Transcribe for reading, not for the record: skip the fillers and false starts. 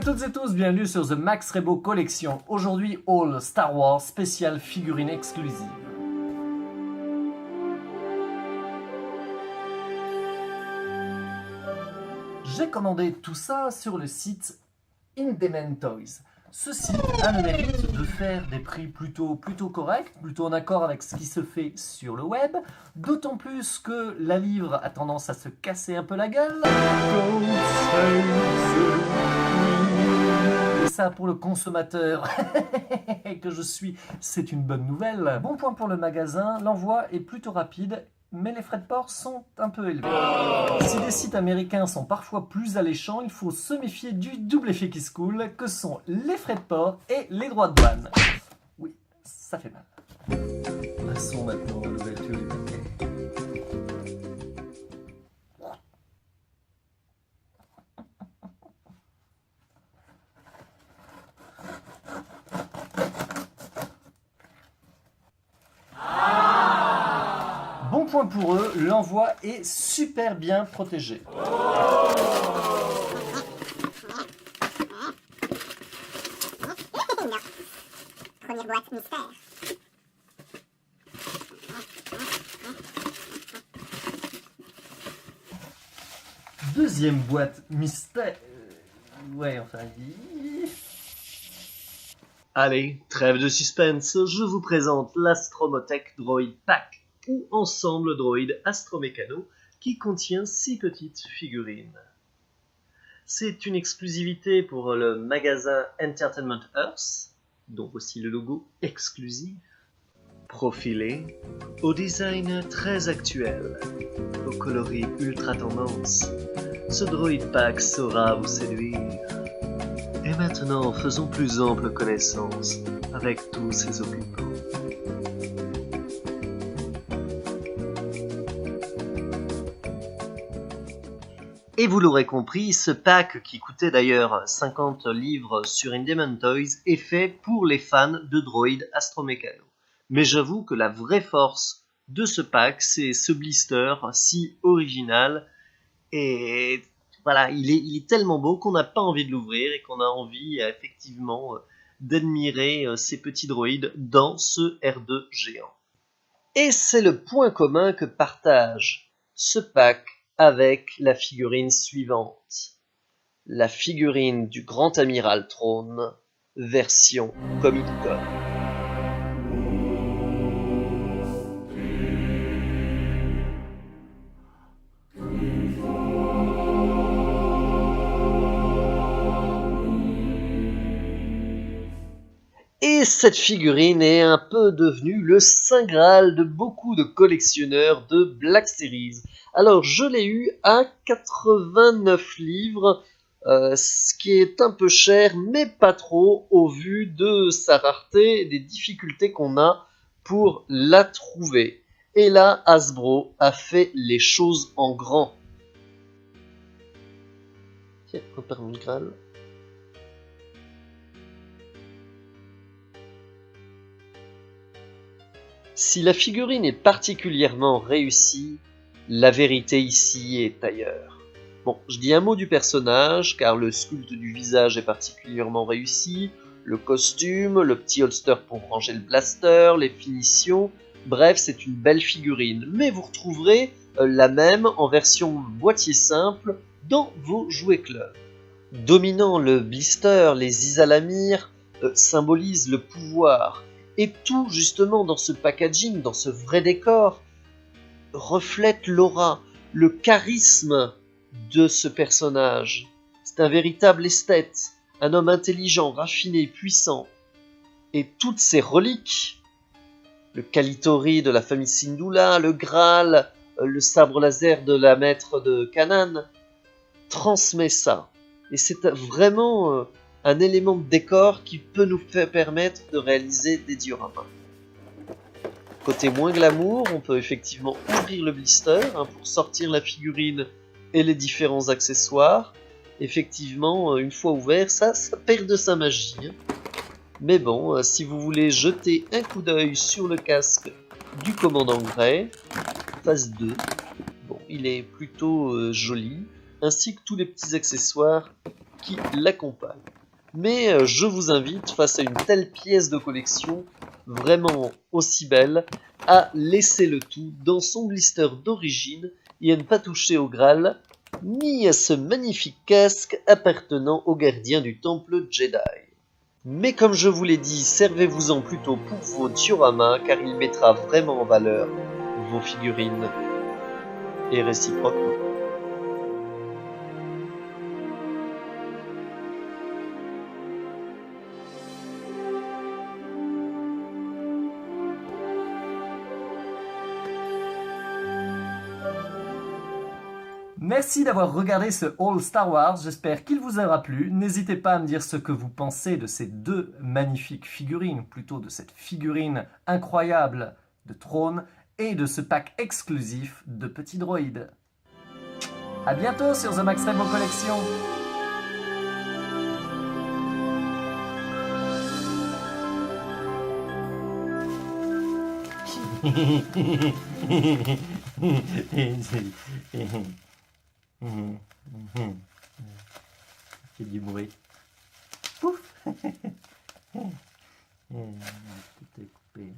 toutes et tous, bienvenue sur The Max Rebo Collection. Aujourd'hui, All Star Wars spécial figurine exclusive. J'ai commandé tout ça sur le site Independent Toys. Ce site a le mérite de faire des prix plutôt corrects, plutôt en accord avec ce qui se fait sur le web, d'autant plus que la livre a tendance à se casser un peu la gueule. Et ça, pour le consommateur que je suis, c'est une bonne nouvelle. Bon point pour le magasin, l'envoi est plutôt rapide, mais les frais de port sont un peu élevés. Si les sites américains sont parfois plus alléchants, il faut se méfier du double effet qui se coule, que sont les frais de port et les droits de douane. Oui, ça fait mal. Passons maintenant à l'ouverture du paquet. Bon point pour eux, l'envoi est super bien protégé. Première boîte mystère. Deuxième boîte mystère. Ouais, enfin. Allez, trêve de suspense, je vous présente l'Astromotech Droid Pack, ou ensemble droïde Astromécano, qui contient 6 petites figurines. C'est une exclusivité pour le magasin Entertainment Earth, dont voici le logo exclusif. Profilé, au design très actuel, au coloris ultra tendance, ce Droid Pack saura vous séduire. Et maintenant, faisons plus ample connaissance avec tous ses occupants. Et vous l'aurez compris, ce pack, qui coûtait d'ailleurs 50 livres sur Independent Toys, est fait pour les fans de Droid Astromécano. Mais j'avoue que la vraie force de ce pack, c'est ce blister si original. Et voilà, il est tellement beau qu'on n'a pas envie de l'ouvrir et qu'on a envie effectivement d'admirer ces petits droïdes dans ce R2 géant. Et c'est le point commun que partage ce pack avec la figurine suivante. La figurine du Grand Amiral Throne, version Comic-Con. Et cette figurine est un peu devenue le saint graal de beaucoup de collectionneurs de Black Series. Alors je l'ai eu à 89 livres, ce qui est un peu cher, mais pas trop au vu de sa rareté et des difficultés qu'on a pour la trouver. Et là, Hasbro a fait les choses en grand. Tiens, un permis de Graal. Si la figurine est particulièrement réussie, la vérité ici est ailleurs. Bon, je dis un mot du personnage, car le sculpte du visage est particulièrement réussi, le costume, le petit holster pour ranger le blaster, les finitions, bref, c'est une belle figurine. Mais vous retrouverez la même en version boîtier simple dans vos jouets club. Dominant le blister, les Isalamirs symbolisent le pouvoir. Et tout, justement, dans ce packaging, dans ce vrai décor, reflète l'aura, le charisme de ce personnage. C'est un véritable esthète, un homme intelligent, raffiné, puissant. Et toutes ces reliques, le Kalitori de la famille Syndulla, le Graal, le sabre laser de la maître de Kanan, transmet ça. Et c'est vraiment un élément de décor qui peut nous permettre de réaliser des dioramas. Côté moins glamour, on peut effectivement ouvrir le blister pour sortir la figurine et les différents accessoires. Effectivement, une fois ouvert, ça perd de sa magie. Mais bon, si vous voulez jeter un coup d'œil sur le casque du commandant Grey, phase 2, bon, il est plutôt joli, ainsi que tous les petits accessoires qui l'accompagnent. Mais je vous invite, face à une telle pièce de collection, vraiment aussi belle, à laisser le tout dans son blister d'origine et à ne pas toucher au Graal, ni à ce magnifique casque appartenant au gardien du temple Jedi. Mais comme je vous l'ai dit, servez-vous-en plutôt pour vos dioramas, car il mettra vraiment en valeur vos figurines. Et réciproquement. Merci d'avoir regardé ce All Star Wars, j'espère qu'il vous aura plu. N'hésitez pas à me dire ce que vous pensez de ces deux magnifiques figurines, ou plutôt de cette figurine incroyable de Throne et de ce pack exclusif de petits droïdes. A bientôt sur The Max Rebo Collection. Fait du bruit. Pouf. Tout est coupé.